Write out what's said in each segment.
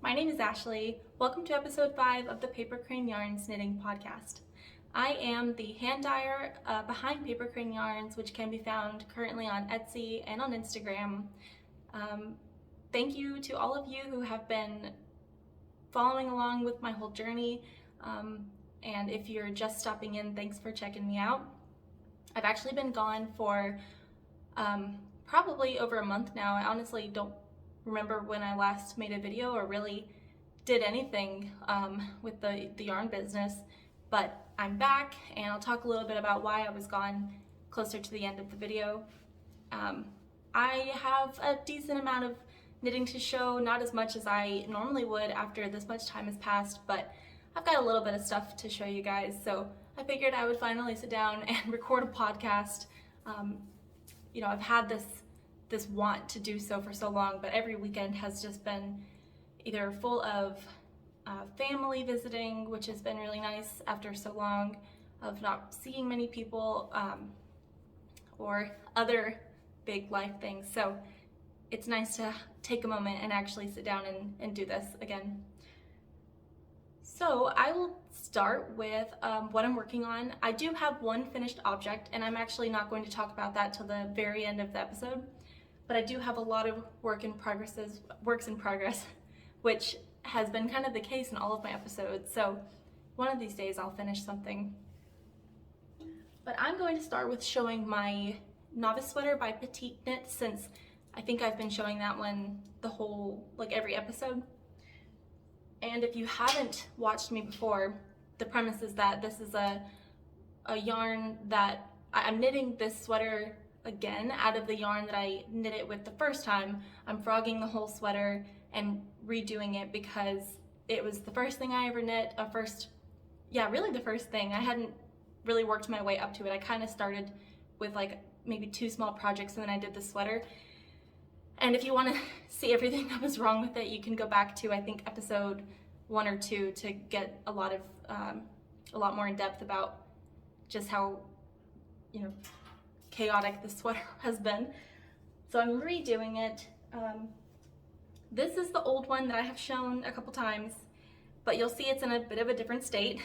my name is Ashley. Welcome to episode 5 of the PetiteKnit knitting podcast. I am the hand dyer behind PetiteKnit, which can be found currently on Etsy and on Instagram. Thank you to all of you who have been following along with my whole journey. And if you're just stopping in, thanks for checking me out. I've actually been gone for probably over a month now. I honestly don't remember when I last made a video or really did anything with the yarn business, but I'm back and I'll talk a little bit about why I was gone closer to the end of the video. I have a decent amount of knitting to show, not as much as I normally would after this much time has passed, but I've got a little bit of stuff to show you guys, so I figured I would finally sit down and record a podcast. You know, I've had this want to do so for so long, but every weekend has just been either full of family visiting, which has been really nice after so long of not seeing many people, or other big life things. So it's nice to take a moment and actually sit down and do this again. So I will start with what I'm working on. I do have one finished object, and I'm actually not going to talk about that till the very end of the episode, but I do have a lot of works in progress, which has been kind of the case in all of my episodes. So one of these days I'll finish something. But I'm going to start with showing my Novice sweater by PetiteKnit, since I think I've been showing that one the whole, like every episode. And if you haven't watched me before, the premise is that this is a yarn that I'm knitting this sweater again out of the yarn that I knit it with the first time. I'm frogging the whole sweater and redoing it because it was the first thing I ever knit, really the first thing. I hadn't really worked my way up to it. I kind of started with like maybe 2 small projects and then I did the sweater. And if you want to see everything that was wrong with it, you can go back to, I think, episode 1 or 2 to get a lot more in depth about just how, you know, chaotic the sweater has been. So I'm redoing it. This is the old one that I have shown a couple times, but you'll see it's in a bit of a different state.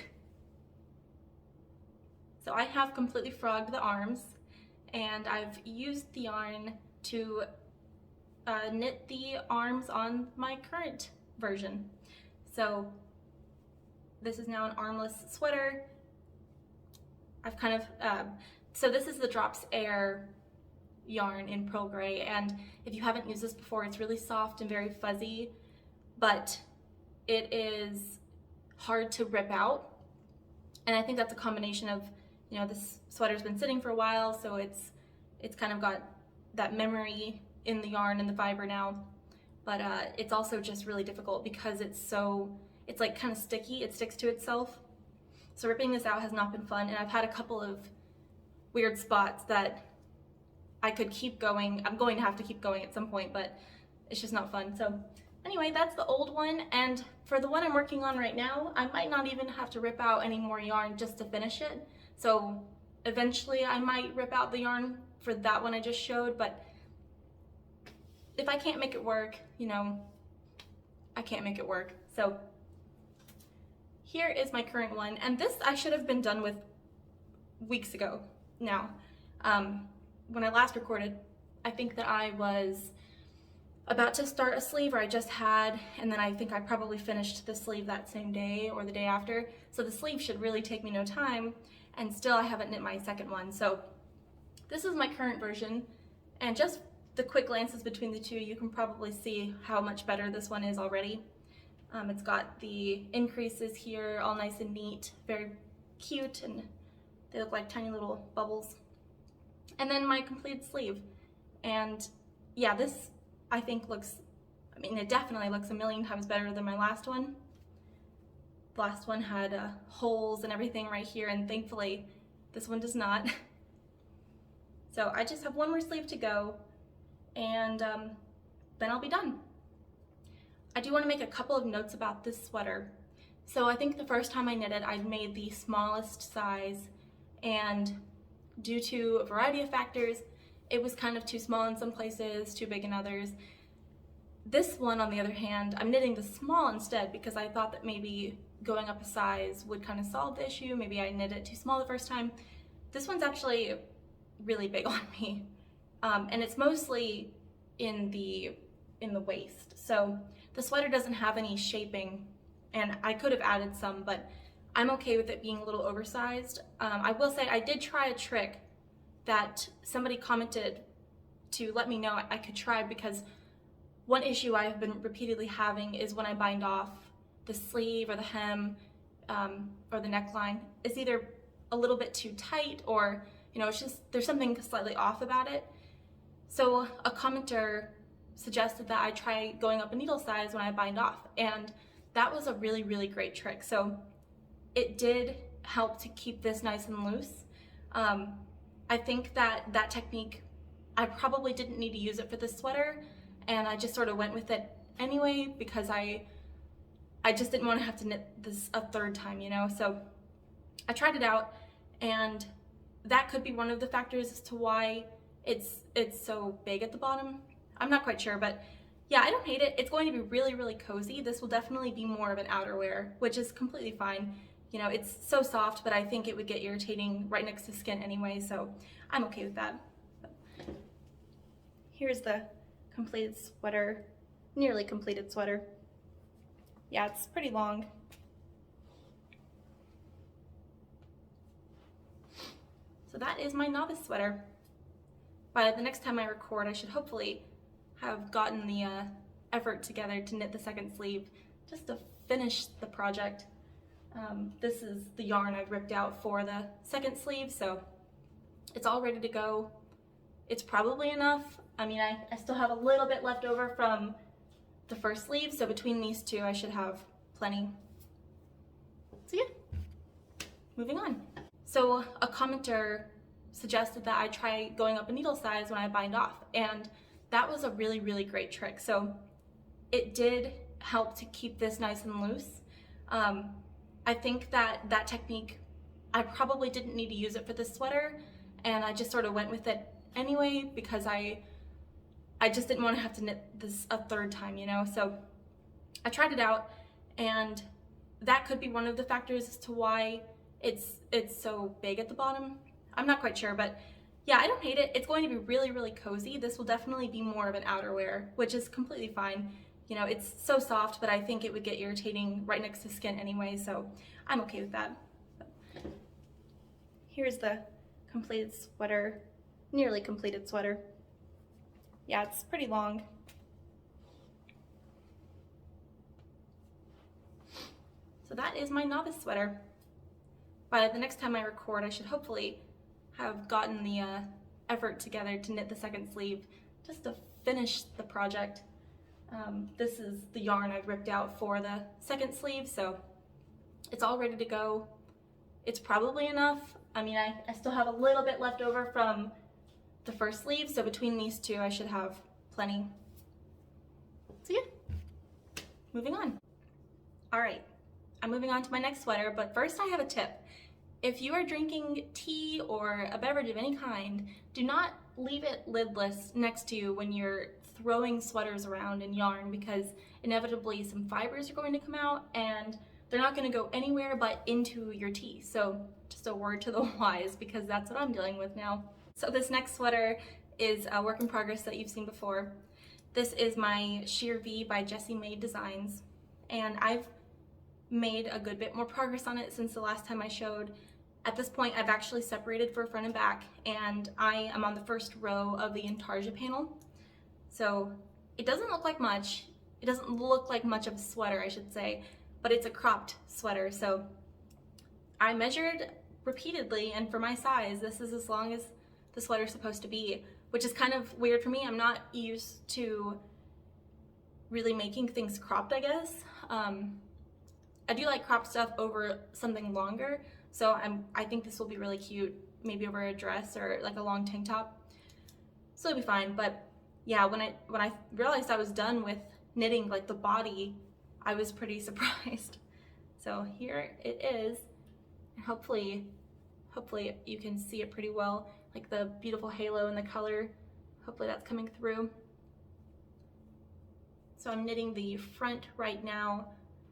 So I have completely frogged the arms, and I've used the yarn to knit the arms on my current version. So this is now an armless sweater. I've kind of, so this is the Drops Air yarn in Pearl Gray, and if you haven't used this before, it's really soft and very fuzzy, but it is hard to rip out. And I think that's a combination of, you know, this sweater's been sitting for a while, so it's kind of got that memory in the yarn and the fiber now, but it's also just really difficult because it's like kind of sticky, it sticks to itself. So ripping this out has not been fun, and I've had a couple of weird spots that I could keep going. I'm going to have to keep going at some point, but it's just not fun. So anyway, that's the old one, and for the one I'm working on right now, I might not even have to rip out any more yarn just to finish it. So eventually I might rip out the yarn for that one I just showed, but if I can't make it work, you know, I can't make it work. So here is my current one, and this I should have been done with weeks ago now. When I last recorded, I think that I was about to start a sleeve, or I just had, and then I think I probably finished the sleeve that same day or the day after. So the sleeve should really take me no time, and still I haven't knit my second one. So this is my current version, and just the quick glances between the two, you can probably see how much better this one is already. It's got the increases here all nice and neat, very cute, and they look like tiny little bubbles. And then my completed sleeve. And yeah, this I think looks, I mean, it definitely looks a million times better than my last one. The last one had holes and everything right here, and thankfully this one does not. So I just have one more sleeve to go, and then I'll be done. I do want to make a couple of notes about this sweater. So I think the first time I knitted, I made the smallest size, and due to a variety of factors, it was kind of too small in some places, too big in others. This one, on the other hand, I'm knitting the small instead because I thought that maybe going up a size would kind of solve the issue. Maybe I knit it too small the first time. This one's actually really big on me, and it's mostly in the waist. So the sweater doesn't have any shaping, and I could have added some, but I'm okay with it being a little oversized. I will say I did try a trick that somebody commented to let me know I could try, because one issue I've been repeatedly having is when I bind off the sleeve or the hem or the neckline, it's either a little bit too tight, or it's just there's something slightly off about it. So a commenter suggested that I try going up a needle size when I bind off, and that was a really, really great trick. So it did help to keep this nice and loose. I think that technique, I probably didn't need to use it for this sweater, and I just sort of went with it anyway because I just didn't want to have to knit this a third time, So I tried it out, and that could be one of the factors as to why it's so big at the bottom. I'm not quite sure, but yeah, I don't hate it. It's going to be really, really cozy. This will definitely be more of an outerwear, which is completely fine. It's so soft, but I think it would get irritating right next to skin anyway, so I'm okay with that. Here's the completed sweater, nearly completed sweater. Yeah, it's pretty long. So that is my novice sweater. By the next time I record, I should hopefully have gotten the effort together to knit the second sleeve just to finish the project. This is the yarn I've ripped out for the second sleeve, so it's all ready to go. It's probably enough. I mean, I still have a little bit left over from the first sleeve, so between these two I should have plenty. So yeah, moving on. So a commenter suggested that I try going up a needle size when I bind off, and that was a really, really great trick. So it did help to keep this nice and loose. I think that technique, I probably didn't need to use it for this sweater, and I just sort of went with it anyway because I just didn't want to have to knit this a third time, So I tried it out, and that could be one of the factors as to why it's so big at the bottom. I'm not quite sure, but yeah, I don't hate it. It's going to be really, really cozy. This will definitely be more of an outerwear, which is completely fine. It's so soft, but I think it would get irritating right next to skin anyway, so I'm okay with that. Here's the completed sweater, nearly completed sweater. Yeah, it's pretty long. So that is my novice sweater. By the next time I record, I should hopefully have gotten the effort together to knit the second sleeve just to finish the project. This is the yarn I've ripped out for the second sleeve, so it's all ready to go. It's probably enough. I mean, I still have a little bit left over from the first sleeve, so between these two I should have plenty. So yeah, moving on. All right, I'm moving on to my next sweater, but first I have a tip. If you are drinking tea or a beverage of any kind, do not leave it lidless next to you when you're throwing sweaters around in yarn, because inevitably some fibers are going to come out and they're not going to go anywhere but into your tea. So just a word to the wise, because that's what I'm dealing with now. So this next sweater is a work in progress that you've seen before. This is my Sheer V by Jessie Maed Designs, and I've made a good bit more progress on it since the last time I showed. At this point, I've actually separated for front and back, and I am on the first row of the intarsia panel. So it doesn't look like much. It doesn't look like much of a sweater, I should say, but it's a cropped sweater. So I measured repeatedly, and for my size, this is as long as the sweater's supposed to be, which is kind of weird for me. I'm not used to really making things cropped, I guess. I do like cropped stuff over something longer, so I think this will be really cute, maybe over a dress or like a long tank top. So it'll be fine. But yeah, when I realized I was done with knitting like the body, I was pretty surprised. So here it is. Hopefully you can see it pretty well, like the beautiful halo and the color. Hopefully that's coming through. So I'm knitting the front right now,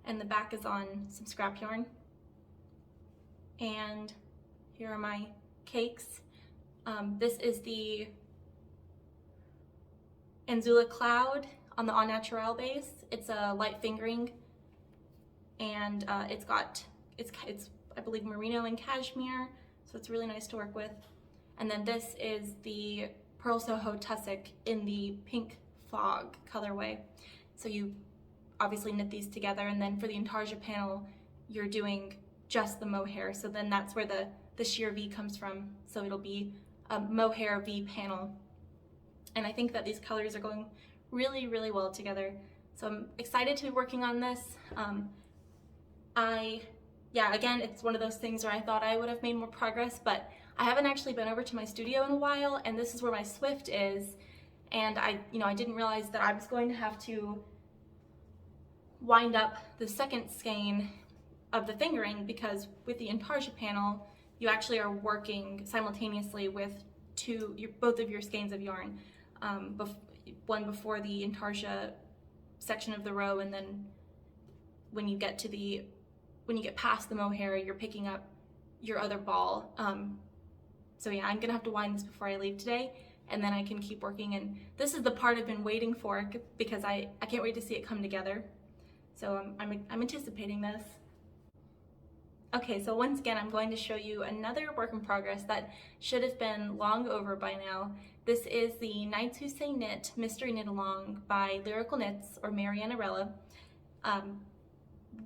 and the back is on some scrap yarn. And here are my cakes. This is the Anzula Cloud on the Au Naturel base. It's a light fingering, and it's I believe merino and cashmere, so it's really nice to work with. And then this is the Pearl Soho Tussock in the Pink Fog colorway. So you obviously knit these together, and then for the intarsia panel, you're doing just the mohair. So then that's where the sheer V comes from. So it'll be a mohair V panel. And I think that these colors are going really, really well together. So I'm excited to be working on this. Again, it's one of those things where I thought I would have made more progress, but I haven't actually been over to my studio in a while, and this is where my Swift is. And I didn't realize that I was going to have to wind up the second skein of the fingering, because with the intarsia panel, you actually are working simultaneously with both of your skeins of yarn. One before the intarsia section of the row, and then when you get past the mohair, you're picking up your other ball. So yeah, I'm gonna have to wind this before I leave today, and then I can keep working. And this is the part I've been waiting for, because I can't wait to see it come together. So I'm anticipating this. Okay, so once again, I'm going to show you another work in progress that should have been long over by now. This is the Nights Who Say Knit Mystery Knit Along by Lyrical Knits, or Marianarella.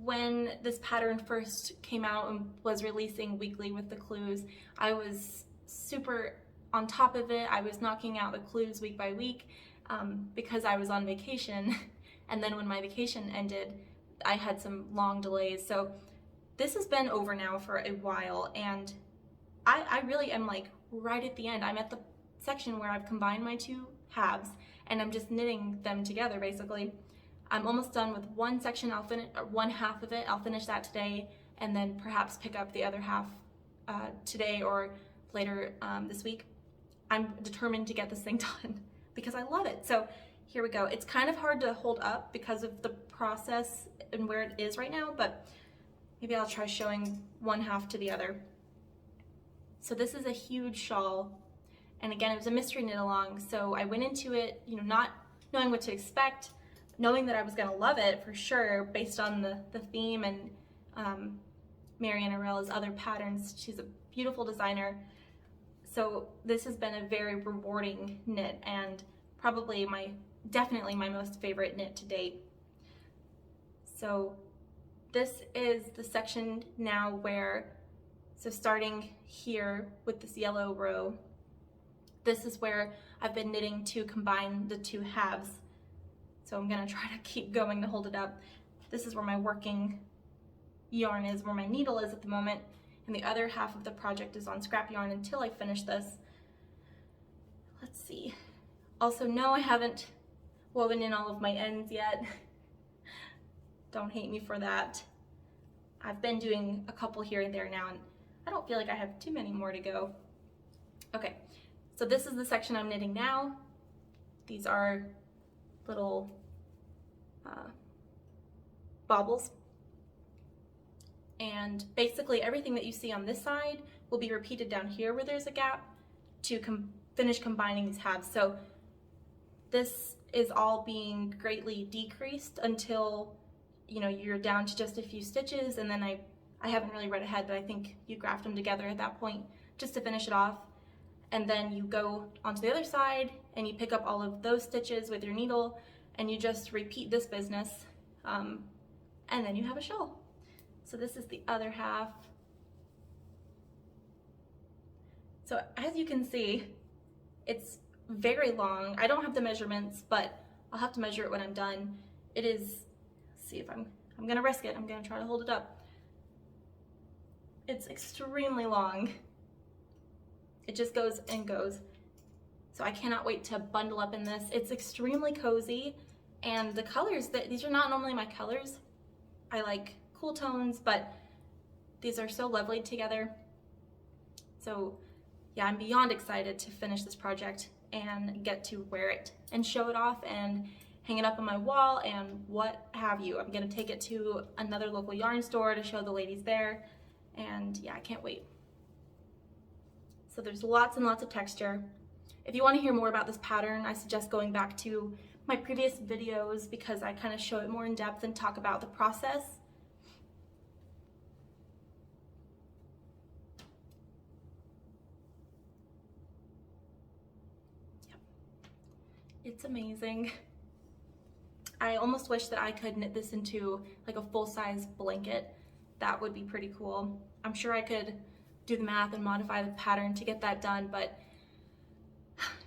When this pattern first came out and was releasing weekly with the clues, I was super on top of it. I was knocking out the clues week by week because I was on vacation. And then when my vacation ended, I had some long delays. So this has been over now for a while, and I really am like right at the end. I'm at the section where I've combined my two halves, and I'm just knitting them together basically. I'm almost done with one section. I'll finish one half of it. I'll finish that today, and then perhaps pick up the other half today or later this week. I'm determined to get this thing done because I love it. So here we go. It's kind of hard to hold up because of the process and where it is right now, but maybe I'll try showing one half to the other. So this is a huge shawl, and again, it was a mystery knit along. So I went into it, not knowing what to expect, knowing that I was gonna love it for sure based on the theme and Marianerella's other patterns. She's a beautiful designer. So this has been a very rewarding knit, and probably definitely my most favorite knit to date. So this is the section now so starting here with this yellow row, this is where I've been knitting to combine the two halves. So I'm gonna try to keep going to hold it up. This is where my working yarn is, where my needle is at the moment, and the other half of the project is on scrap yarn until I finish this. Let's see. Also, no, I haven't woven in all of my ends yet. Don't hate me for that. I've been doing a couple here and there now, and I don't feel like I have too many more to go. Okay, so this is the section I'm knitting now. These are little baubles. And basically everything that you see on this side will be repeated down here where there's a gap to finish combining these halves. So this is all being greatly decreased until you're down to just a few stitches, and then I haven't really read ahead, but I think you graft them together at that point just to finish it off. And then you go onto the other side and you pick up all of those stitches with your needle, and you just repeat this business, and then you have a shawl. So this is the other half. So as you can see, it's very long. I don't have the measurements, but I'll have to measure it when I'm done. It is, let's see if I'm gonna risk it. I'm gonna try to hold it up. It's extremely long. It just goes and goes. So I cannot wait to bundle up in this. It's extremely cozy, and the colors, these are not normally my colors. I like cool tones, but these are so lovely together. So yeah, I'm beyond excited to finish this project and get to wear it and show it off and hang it up on my wall and what have you. I'm gonna take it to another local yarn store to show the ladies there, and yeah, I can't wait. So there's lots and lots of texture. If you want to hear more about this pattern, I suggest going back to my previous videos because I kind of show it more in depth and talk about the process. Yep. It's amazing. I almost wish that I could knit this into like a full-size blanket. That would be pretty cool. I'm sure I could do the math and modify the pattern to get that done, but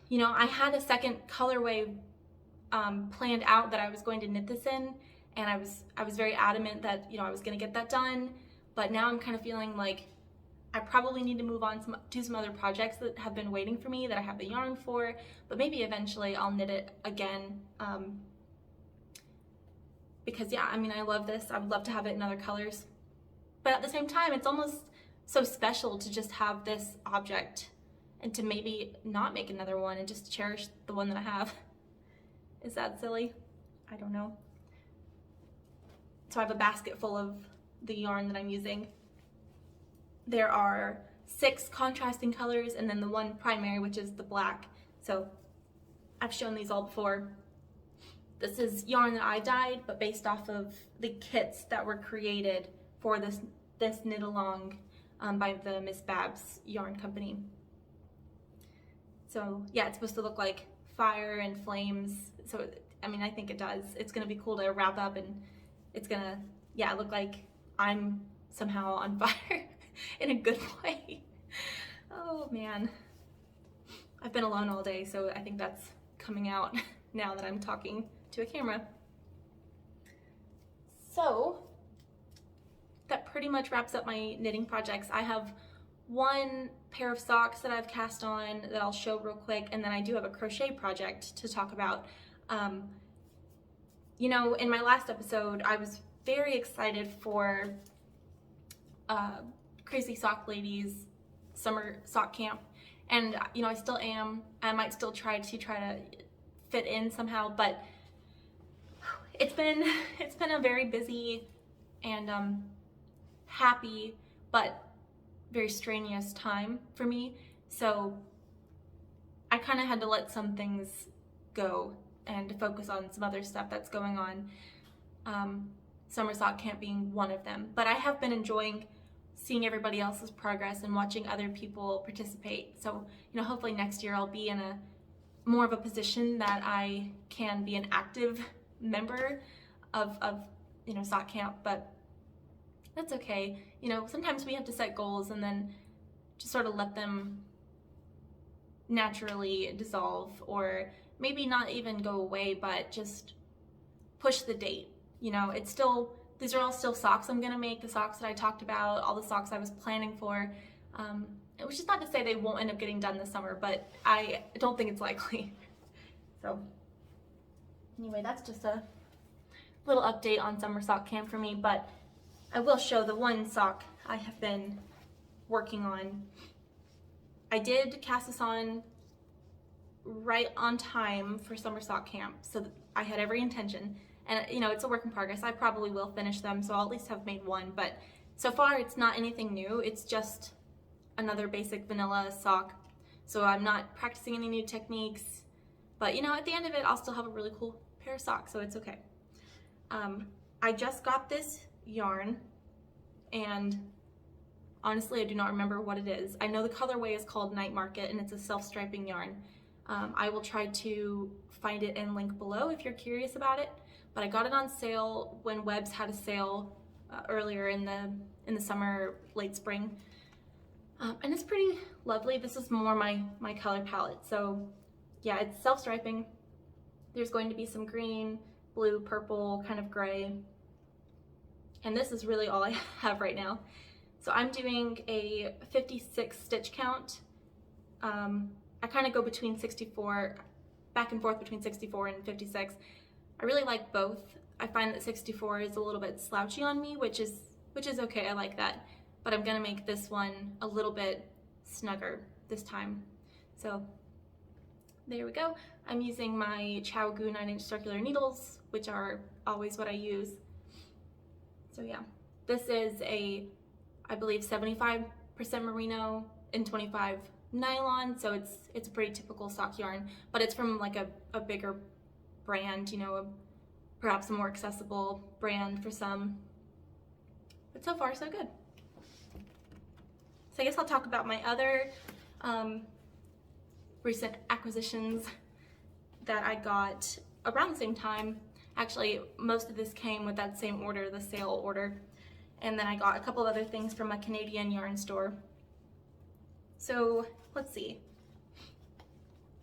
you know, I had a second colorway planned out that I was going to knit this in, and I was very adamant that, you know, I was going to get that done, but now I'm kind of feeling like I probably need to move on to some other projects that have been waiting for me that I have the yarn for, but maybe eventually I'll knit it again, because yeah, I mean, I love this. I would love to have it in other colors, but at the same time, it's almost so special to just have this object and to maybe not make another one and just cherish the one that I have. Is that silly? I don't know. So I have a basket full of the yarn that I'm using. There are 6 contrasting colors and then the one primary, which is the black. So I've shown these all before. This is yarn that I dyed, but based off of the kits that were created for this knit along by the Miss Babs yarn company. So yeah, it's supposed to look like fire and flames. So, I mean, I think it does. It's gonna be cool to wrap up and it's gonna, yeah, look like I'm somehow on fire in a good way. Oh man. I've been alone all day, so I think that's coming out now that I'm talking to a camera. So that pretty much wraps up my knitting projects. I have one pair of socks that I've cast on that I'll show real quick, and then I do have a crochet project to talk about. You know, in my last episode, I was very excited for Crazy Sock Ladies summer sock camp, and you know, I still am. I might still try to fit in somehow, but it's been a very busy and happy but very strenuous time for me, so I kind of had to let some things go and focus on some other stuff that's going on, summer sock camp being one of them. But I have been enjoying seeing everybody else's progress and watching other people participate, so you know, hopefully next year I'll be in a more of a position that I can be an active member of you know, sock camp. But that's okay. You know, sometimes we have to set goals and then just sort of let them naturally dissolve, or maybe not even go away, but just push the date. You know, it's still, these are all still socks I'm gonna make, the socks that I talked about, all the socks I was planning for, which is not to say they won't end up getting done this summer, but I don't think it's likely. So anyway, that's just a little update on summer sock camp for me, but I will show the one sock I have been working on. I did cast this on right on time for summer sock camp, so I had every intention, and you know, it's a work in progress. I probably will finish them, so I'll at least have made one, but so far it's not anything new. It's just another basic vanilla sock, so I'm not practicing any new techniques, but you know, at the end of it I'll still have a really cool pair of socks, so it's okay. I just got this yarn, and honestly I do not remember what it is. I know the colorway is called Night Market and it's a self-striping yarn. I will try to find it and link below if you're curious about it, but I got it on sale when Webs had a sale earlier in the summer, late spring, and it's pretty lovely. This is more my color palette, so yeah, it's self-striping. There's going to be some green, blue, purple, kind of gray, and this is really all I have right now. So I'm doing a 56 stitch count. I kind of go between 64, back and forth between 64 and 56. I really like both. I find that 64 is a little bit slouchy on me, which is okay, I like that. But I'm gonna make this one a little bit snugger this time. So there we go. I'm using my Chow Goo 9-inch circular needles, which are always what I use. So yeah, this is a, I believe 75% merino and 25 nylon, so it's a pretty typical sock yarn, but it's from like a bigger brand, you know, perhaps a more accessible brand for some. But so far, so good. So I guess I'll talk about my other recent acquisitions that I got around the same time. Actually, most of this came with that same order, the sale order. And then I got a couple of other things from a Canadian yarn store. So let's see.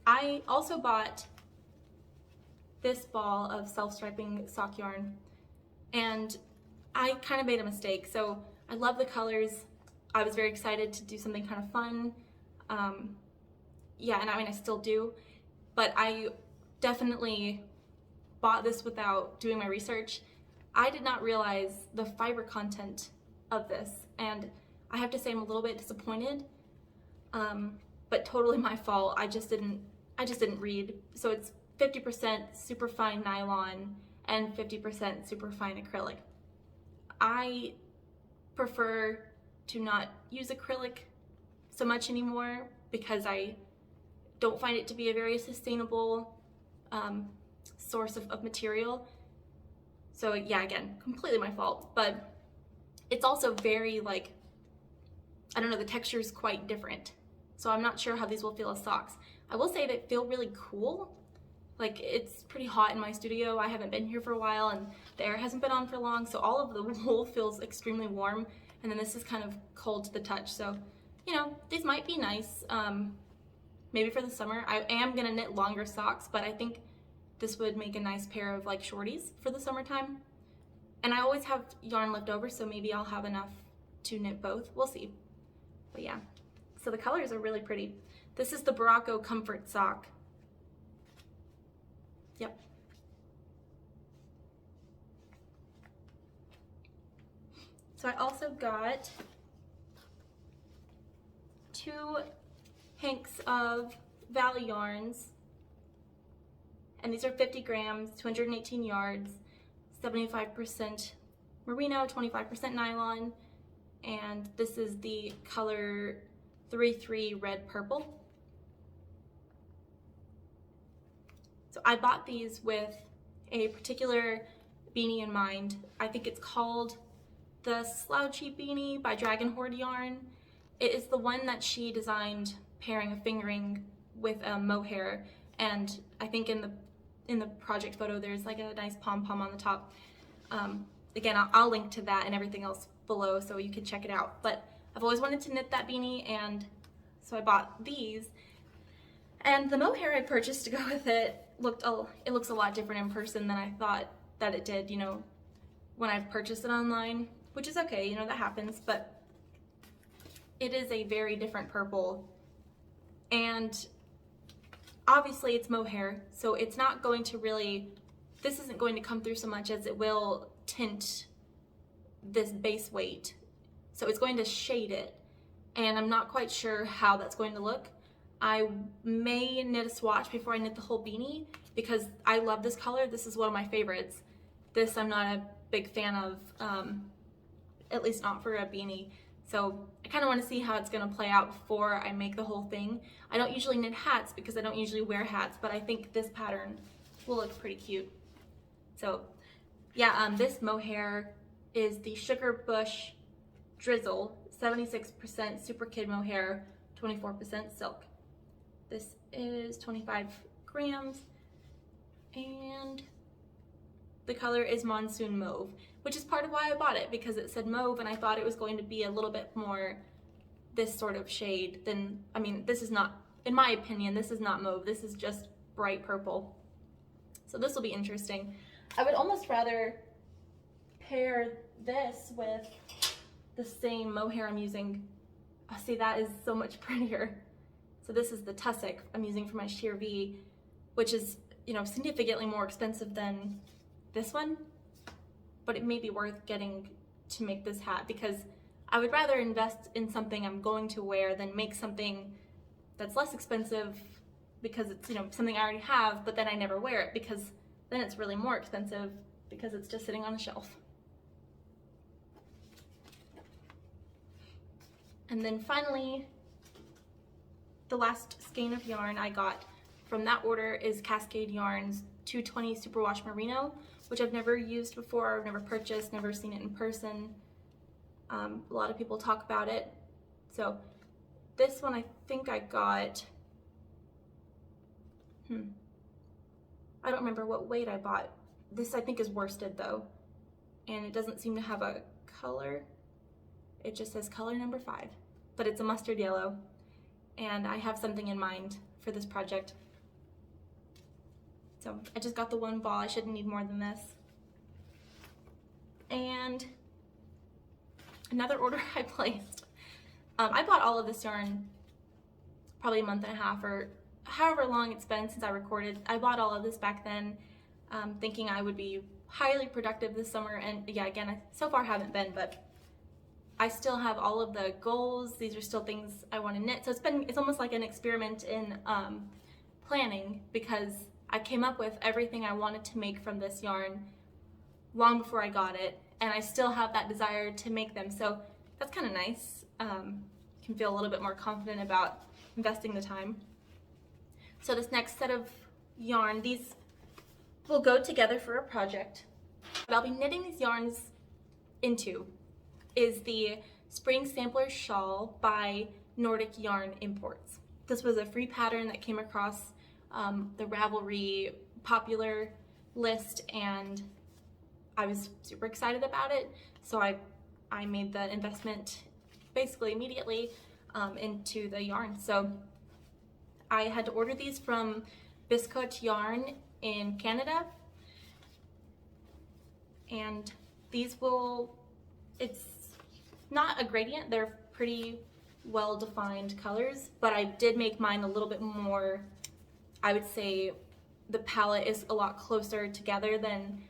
I also bought this ball of self-striping sock yarn, and I kind of made a mistake. So I love the colors. I was very excited to do something kind of fun. Yeah, and I mean, I still do, but I definitely bought this without doing my research. I did not realize the fiber content of this, and I have to say I'm a little bit disappointed, but totally my fault. I just didn't read. So it's 50% super fine nylon and 50% super fine acrylic. I prefer to not use acrylic so much anymore because I don't find it to be a very sustainable source of material. So yeah, again, completely my fault, but it's also very, like, I don't know, the texture is quite different. So I'm not sure how these will feel as socks. I will say they feel really cool. Like, it's pretty hot in my studio. I haven't been here for a while and the air hasn't been on for long, so all of the wool feels extremely warm, and then this is kind of cold to the touch. So, you know, these might be nice, maybe for the summer. I am gonna knit longer socks, but I think this would make a nice pair of like shorties for the summertime. And I always have yarn left over, so maybe I'll have enough to knit both. We'll see. But yeah, so the colors are really pretty. This is the Berroco Comfort Sock. Yep. So I also got 2 hanks of Valley yarns, and these are 50 grams, 218 yards, 75% merino, 25% nylon, and this is the color 3-3 red purple. So I bought these with a particular beanie in mind. I think it's called the Slouchy Beanie by Dragon Horde Yarn. It is the one that she designed pairing a fingering with a mohair, and I think in the project photo there's like a nice pom-pom on the top. Again, I'll link to that and everything else below so you can check it out. But I've always wanted to knit that beanie, and so I bought these. And the mohair I purchased to go with it looks a lot different in person than I thought that it did, you know, when I purchased it online, which is okay, you know, that happens, but it is a very different purple. And obviously it's mohair, so it's not going to really, this isn't going to come through so much as it will tint this base weight. So it's going to shade it, and I'm not quite sure how that's going to look. I may knit a swatch before I knit the whole beanie because I love this color. This is one of my favorites. This I'm not a big fan of, at least not for a beanie. So I kind of want to see how it's going to play out before I make the whole thing. I don't usually knit hats because I don't usually wear hats, but I think this pattern will look pretty cute. So yeah, this mohair is the Sugar Bush Drizzle, 76% Super Kid mohair, 24% silk. This is 25 grams, and the color is Monsoon Mauve, which is part of why I bought it, because it said mauve and I thought it was going to be a little bit more this sort of shade than, I mean, this is not, in my opinion, this is not mauve, this is just bright purple. So this will be interesting. I would almost rather pair this with the same mohair I'm using. Oh, see, that is so much prettier. So this is the tussock I'm using for my sheer V, which is, you know, significantly more expensive than this one, but it may be worth getting to make this hat because I would rather invest in something I'm going to wear than make something that's less expensive because it's, you know, something I already have, but then I never wear it because then it's really more expensive because it's just sitting on a shelf. And then finally, the last skein of yarn I got from that order is Cascade Yarns 220 Superwash Merino, which I've never used before, I've never purchased, never seen it in person. A lot of people talk about it. So this one I think I got, I don't remember what weight I bought. This I think is worsted though, and it doesn't seem to have a color. It just says color number 5, but it's a mustard yellow, and I have something in mind for this project. So I just got the one ball, I shouldn't need more than this. And another order I placed. I bought all of this yarn probably a month and a half or however long it's been since I recorded. I bought all of this back then, thinking I would be highly productive this summer, and yeah, again, I so far haven't been, but I still have all of the goals. These are still things I want to knit. So it's almost like an experiment in planning, because I came up with everything I wanted to make from this yarn long before I got it, and I still have that desire to make them. So that's kind of nice. Can feel a little bit more confident about investing the time. So this next set of yarn, these will go together for a project. What I'll be knitting these yarns into is the Spring Sampler Shawl by Nordic Yarn Imports. This was a free pattern that came across the Ravelry popular list, and I was super excited about it. So I made the investment basically immediately into the yarn. So I had to order these from Cascade Yarns in Canada, and these will, it's not a gradient, they're pretty well defined colors, but I did make mine a little bit more, I would say the palette is a lot closer together than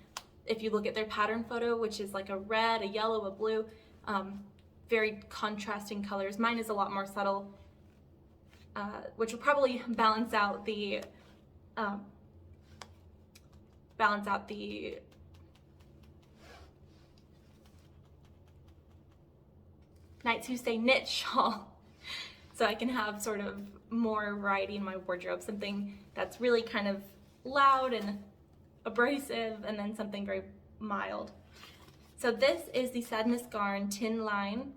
if you look at their pattern photo, which is like a red, a yellow, a blue, very contrasting colors. Mine is a lot more subtle, which will probably balance out the Nights Who Stay Knit shawl. So I can have sort of more variety in my wardrobe, something that's really kind of loud and abrasive, and then something very mild. So this is the Sadness Garn Tin Line,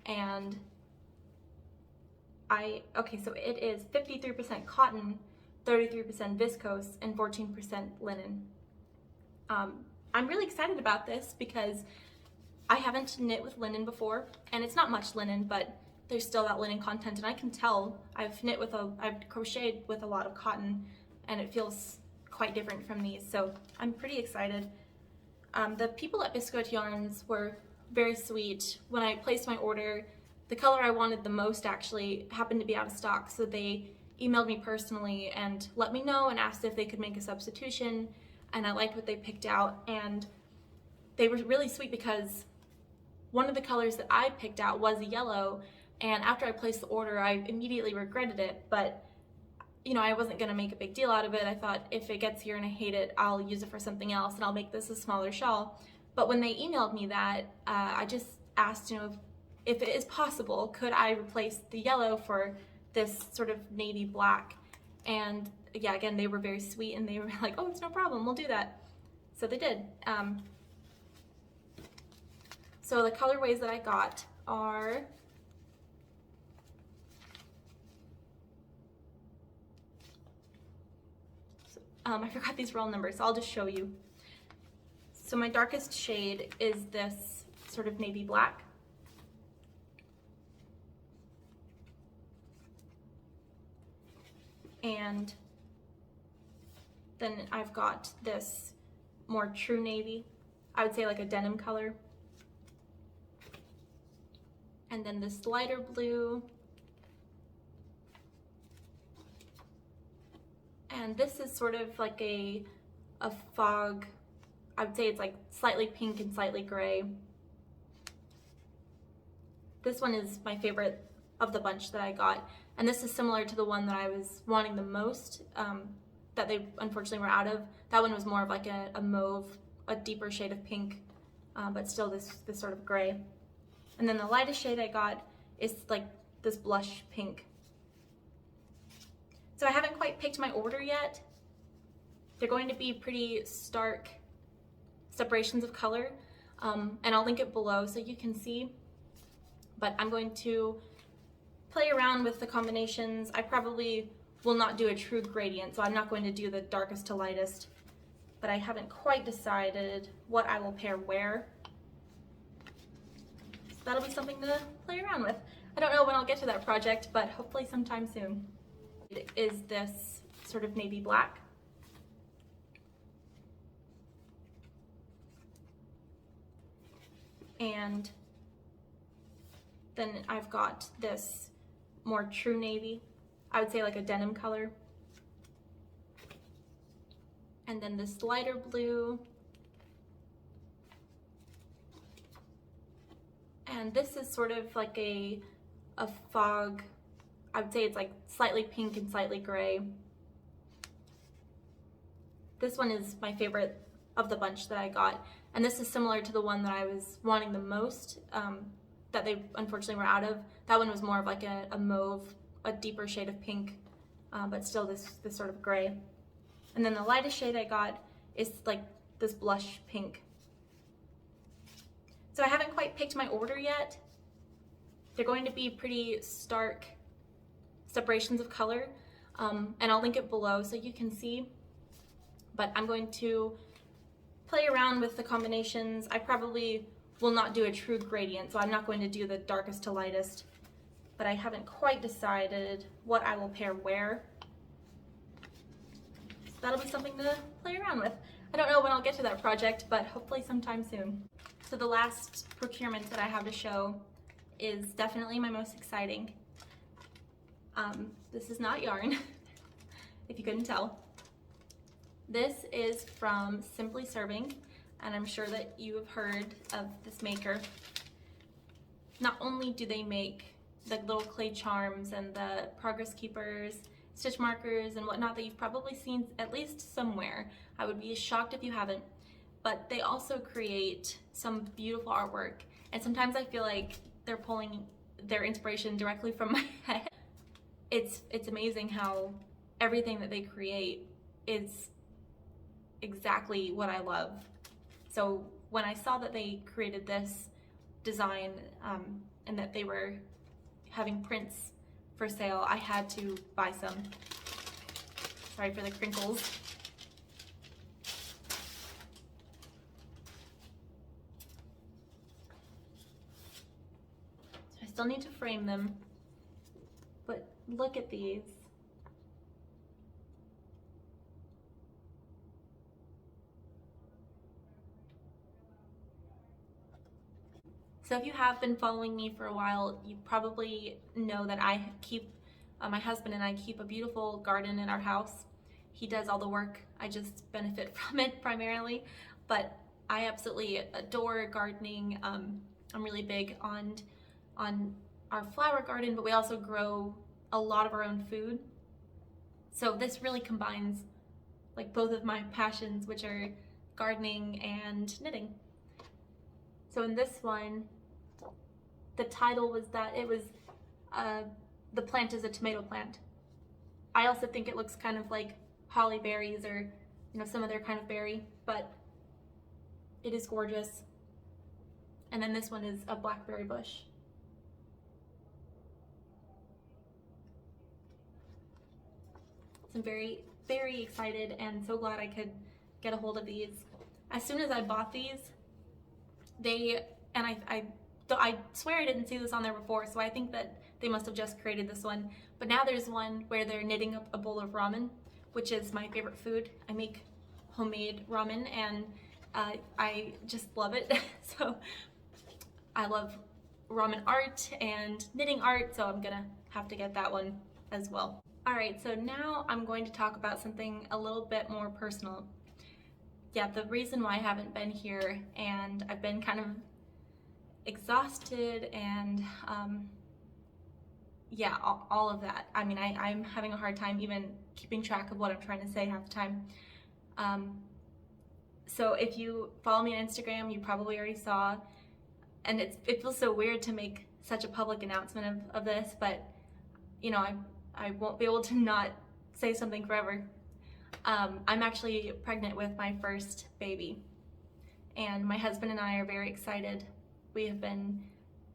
and so it is 53% cotton, 33% viscose, and 14% linen. I'm really excited about this because I haven't knit with linen before, and it's not much linen, but there's still that linen content, and I can tell I've crocheted with a lot of cotton, and it feels quite different from these, so I'm pretty excited. The people at Cascade Yarns were very sweet. When I placed my order, the color I wanted the most actually happened to be out of stock, so they emailed me personally and let me know and asked if they could make a substitution, and I liked what they picked out, and they were really sweet because one of the colors that I picked out was a yellow, and after I placed the order I immediately regretted it, but you know, I wasn't gonna make a big deal out of it. I thought if it gets here and I hate it, I'll use it for something else and I'll make this a smaller shawl. But when they emailed me that, I just asked, you know, if it is possible, could I replace the yellow for this sort of navy black? And yeah, again, they were very sweet and they were like, oh, it's no problem, we'll do that. So they did. So the colorways that I got are I forgot these roll numbers, so I'll just show you. So my darkest shade is this sort of navy black. And then I've got this more true navy, I would say like a denim color. And then this lighter blue. And this is sort of like a fog, I would say it's like slightly pink and slightly gray. This one is my favorite of the bunch that I got. And this is similar to the one that I was wanting the most, that they unfortunately were out of. That one was more of like a mauve, a deeper shade of pink, but still this sort of gray. And then the lightest shade I got is like this blush pink. So I haven't quite picked my order yet. They're going to be pretty stark separations of color, and I'll link it below so you can see. But I'm going to play around with the combinations. I probably will not do a true gradient, so I'm not going to do the darkest to lightest, but I haven't quite decided what I will pair where. So that'll be something to play around with. I don't know when I'll get to that project, but hopefully sometime soon. It is this sort of navy black. And then I've got this more true navy. I would say like a denim color. And then this lighter blue. And this is sort of like a fog. I would say it's like slightly pink and slightly gray. This one is my favorite of the bunch that I got. And this is similar to the one that I was wanting the most, that they unfortunately were out of. That one was more of like a mauve, a deeper shade of pink, but still this sort of gray. And then the lightest shade I got is like this blush pink. So I haven't quite picked my order yet. They're going to be pretty stark separations of color, and I'll link it below so you can see. But I'm going to play around with the combinations. I probably will not do a true gradient, so I'm not going to do the darkest to lightest, but I haven't quite decided what I will pair where. So that'll be something to play around with. I don't know when I'll get to that project, but hopefully sometime soon. So the last procurement that I have to show is definitely my most exciting. This is not yarn, if you couldn't tell. This is from Simply Serving, and I'm sure that you have heard of this maker. Not only do they make the little clay charms and the progress keepers, stitch markers and whatnot that you've probably seen at least somewhere. I would be shocked if you haven't. But they also create some beautiful artwork, and sometimes I feel like they're pulling their inspiration directly from my head. It's amazing how everything that they create is exactly what I love. So when I saw that they created this design and that they were having prints for sale, I had to buy some. Sorry for the crinkles. So I still need to frame them, but look at these. So if you have been following me for a while, you probably know that I keep, my husband and I keep a beautiful garden in our house. He does all the work. I just benefit from it primarily, but I absolutely adore gardening. I'm really big on our flower garden, but we also grow a lot of our own food. So this really combines like both of my passions, which are gardening and knitting. So in this one, the title was that it was, the plant is a tomato plant. I also think it looks kind of like holly berries or, you know, some other kind of berry, but it is gorgeous. And then this one is a blackberry bush. So I'm very, very excited and so glad I could get a hold of these. As soon as I bought these, I swear I didn't see this on there before, so I think that they must have just created this one. But now there's one where they're knitting up a bowl of ramen, which is my favorite food. I make homemade ramen and I just love it. So I love ramen art and knitting art, so I'm gonna have to get that one as well. All right, so now I'm going to talk about something a little bit more personal. Yeah, the reason why I haven't been here and I've been kind of exhausted and yeah, all of that. I mean, I'm having a hard time even keeping track of what I'm trying to say half the time. So if you follow me on Instagram, you probably already saw, and it feels so weird to make such a public announcement of this, but you know, I won't be able to not say something forever. I'm actually pregnant with my first baby, and my husband and I are very excited. We have been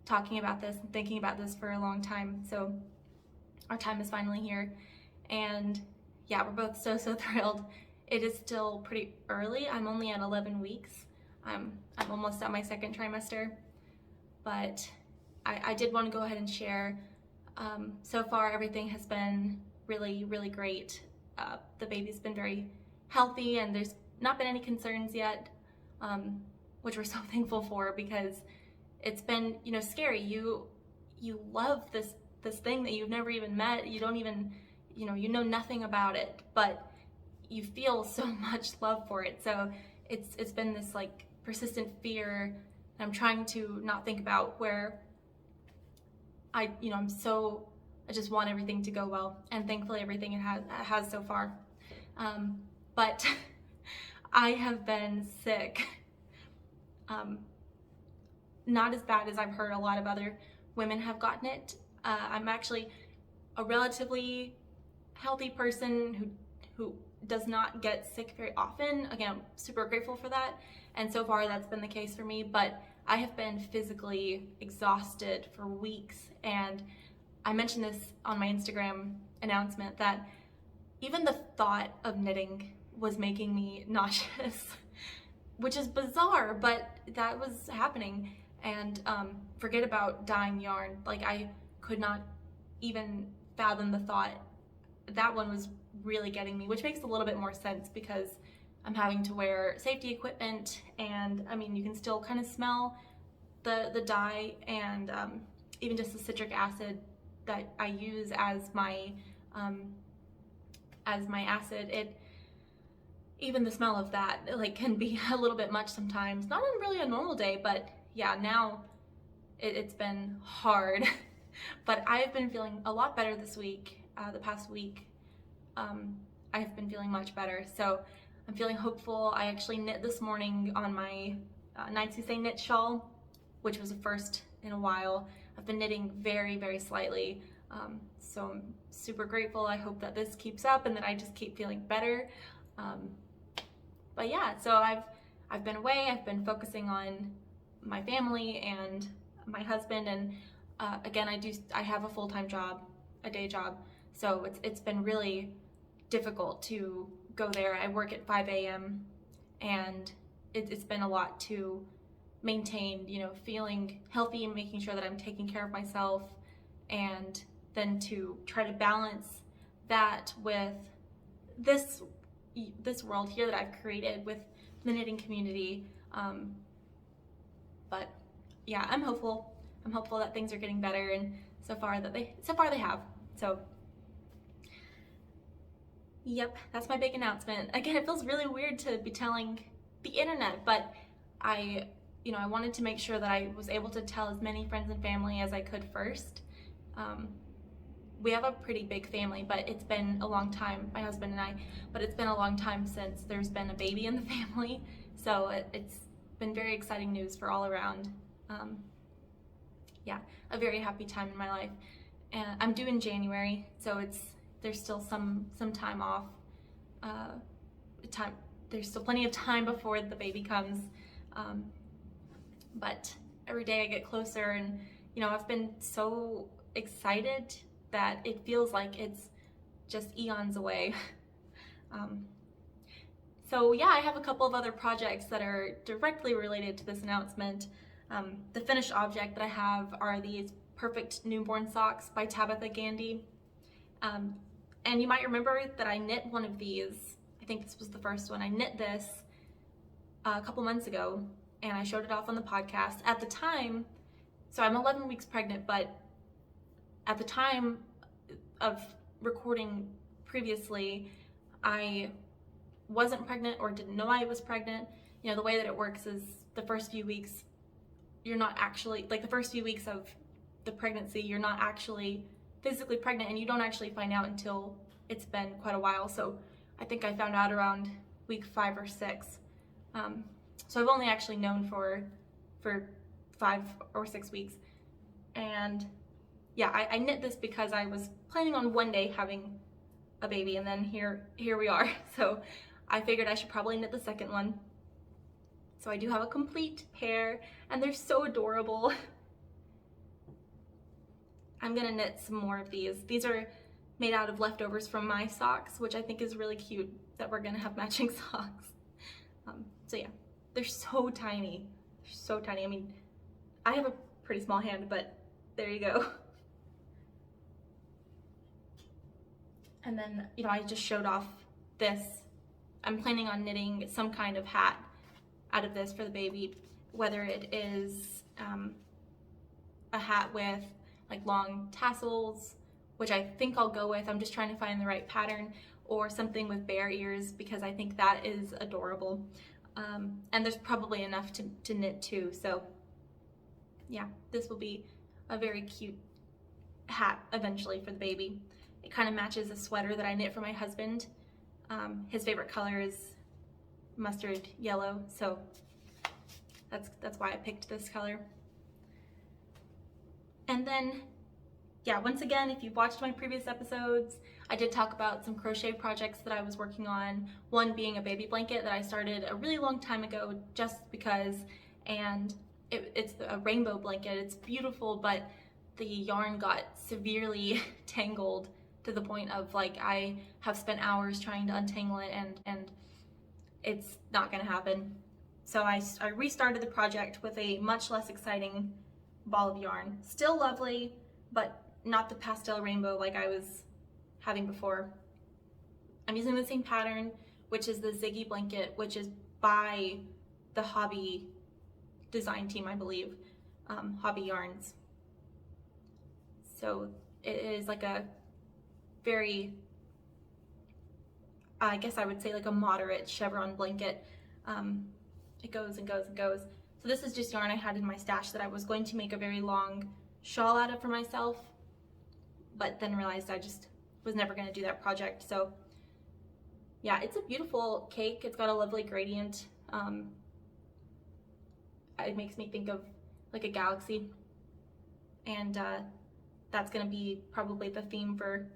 talking about this and thinking about this for a long time, so our time is finally here, and yeah, we're both so thrilled. It is still pretty early. I'm only at 11 weeks. I'm almost at my second trimester, but I did want to go ahead and share. So far, everything has been really great. The baby's been very healthy, and there's not been any concerns yet, which we're so thankful for, because it's been, you know, scary. You love this thing that you've never even met. You don't even, you know nothing about it, but you feel so much love for it. So it's been this like persistent fear that I'm trying to not think about, where I just want everything to go well, and thankfully everything it has so far. But I have been sick. Not as bad as I've heard a lot of other women have gotten it. I'm actually a relatively healthy person who does not get sick very often. Again, I'm super grateful for that, and so far that's been the case for me, but I have been physically exhausted for weeks, and I mentioned this on my Instagram announcement that even the thought of knitting was making me nauseous, which is bizarre, but that was happening. And forget about dyeing yarn. Like, I could not even fathom the thought. That one was really getting me, which makes a little bit more sense because I'm having to wear safety equipment, and I mean, you can still kind of smell the dye, and even just the citric acid that I use as my acid, even the smell of that like can be a little bit much sometimes. Not on really a normal day, but yeah, now it's been hard. But I've been feeling a lot better this week. The past week, I have been feeling much better, so I'm feeling hopeful. I actually knit this morning on my 9cc knit shawl, which was a first in a while. I've been knitting very slightly, so I'm super grateful. I hope that this keeps up and that I just keep feeling better. But yeah, so I've been away. I've been focusing on my family and my husband, and again, I have a full-time job, a day job, so it's been really difficult to go there. I work at 5 a.m. and it's been a lot to maintain, you know, feeling healthy and making sure that I'm taking care of myself, and then to try to balance that with this world here that I've created with the knitting community. But yeah, I'm hopeful that things are getting better, and so far they have. So yep, that's my big announcement. Again, it feels really weird to be telling the internet, but I wanted to make sure that I was able to tell as many friends and family as I could first. We have a pretty big family, but it's been a long time, my husband and I, but it's been a long time since there's been a baby in the family, so it's been very exciting news for all around. Yeah, a very happy time in my life. And I'm due in January, so there's still some time off. There's still plenty of time before the baby comes. But every day I get closer, and you know, I've been so excited that it feels like it's just eons away. So yeah, I have a couple of other projects that are directly related to this announcement. The finished object that I have are these perfect newborn socks by Tabitha Gandy. And you might remember that I knit one of these. I think this was the first one. I knit this a couple months ago, and I showed it off on the podcast. At the time, so I'm 11 weeks pregnant, but at the time of recording previously, I wasn't pregnant or didn't know I was pregnant. You know, the way that it works is the first few weeks, you're not actually, like the first few weeks of the pregnancy, you're not actually physically pregnant, and you don't actually find out until it's been quite a while. So I think I found out around week 5 or 6. So I've only actually known for 5 or 6 weeks. And yeah, I knit this because I was planning on one day having a baby, and then here we are. So I figured I should probably knit the second one. So I do have a complete pair, and they're so adorable. I'm gonna knit some more of these. These are made out of leftovers from my socks, which I think is really cute that we're gonna have matching socks. So yeah, they're so tiny. They're so tiny. I mean, I have a pretty small hand, but there you go. And then, you know, I just showed off this. I'm planning on knitting some kind of hat out of this for the baby, whether it is a hat with like long tassels, which I think I'll go with. I'm just trying to find the right pattern, or something with bear ears because I think that is adorable. And there's probably enough to knit too. So yeah, this will be a very cute hat eventually for the baby. It kind of matches a sweater that I knit for my husband. His favorite color is mustard yellow, so that's why I picked this color. And then, yeah, once again, if you've watched my previous episodes, I did talk about some crochet projects that I was working on, one being a baby blanket that I started a really long time ago just because, and it's a rainbow blanket. It's beautiful, but the yarn got severely tangled to the point of like I have spent hours trying to untangle it, and it's not gonna happen. So I restarted the project with a much less exciting ball of yarn. Still lovely, but not the pastel rainbow like I was having before. I'm using the same pattern, which is the Ziggy Blanket, which is by the Hobby design team, I believe, Hobby Yarns. So it is like a very, I guess I would say like a moderate chevron blanket. It goes and goes and goes. So this is just yarn I had in my stash that I was going to make a very long shawl out of for myself, but then realized I just was never going to do that project. So yeah, it's a beautiful cake. It's got a lovely gradient. It makes me think of like a galaxy, and that's going to be probably the theme for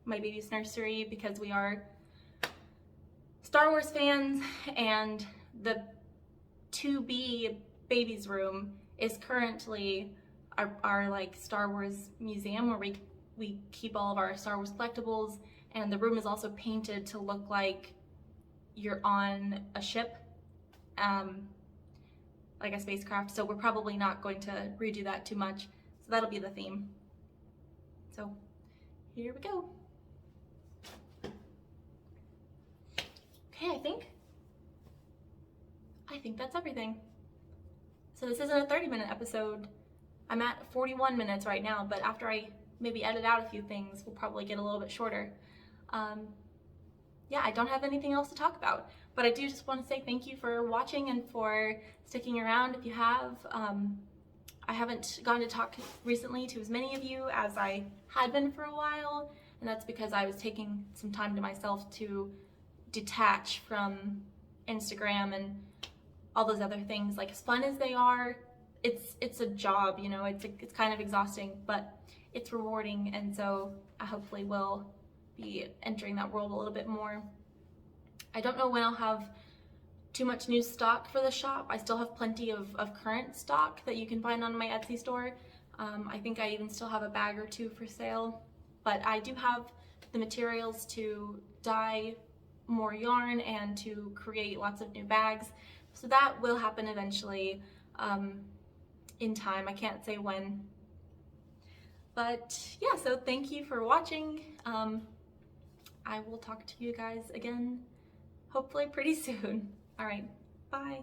my baby's nursery because we are Star Wars fans, and the to-be baby's room is currently our like Star Wars museum where we keep all of our Star Wars collectibles, and the room is also painted to look like you're on a ship, like a spacecraft. So we're probably not going to redo that too much. So that'll be the theme. So here we go. Okay, I think that's everything. So this isn't a 30-minute episode. I'm at 41 minutes right now, but after I maybe edit out a few things, we'll probably get a little bit shorter. Yeah, I don't have anything else to talk about, but I do just want to say thank you for watching and for sticking around if you have. I haven't gotten to talk recently to as many of you as I had been for a while, and that's because I was taking some time to myself to detach from Instagram and all those other things. Like, as fun as they are, it's a job, you know, it's kind of exhausting, but it's rewarding, and so I hopefully will be entering that world a little bit more. I don't know when I'll have too much new stock for the shop. I still have plenty of current stock that you can find on my Etsy store. I think I even still have a bag or two for sale, but I do have the materials to dye more yarn and to create lots of new bags. So that will happen eventually, in time. I can't say when. But yeah, so thank you for watching. I will talk to you guys again hopefully pretty soon. All right, bye.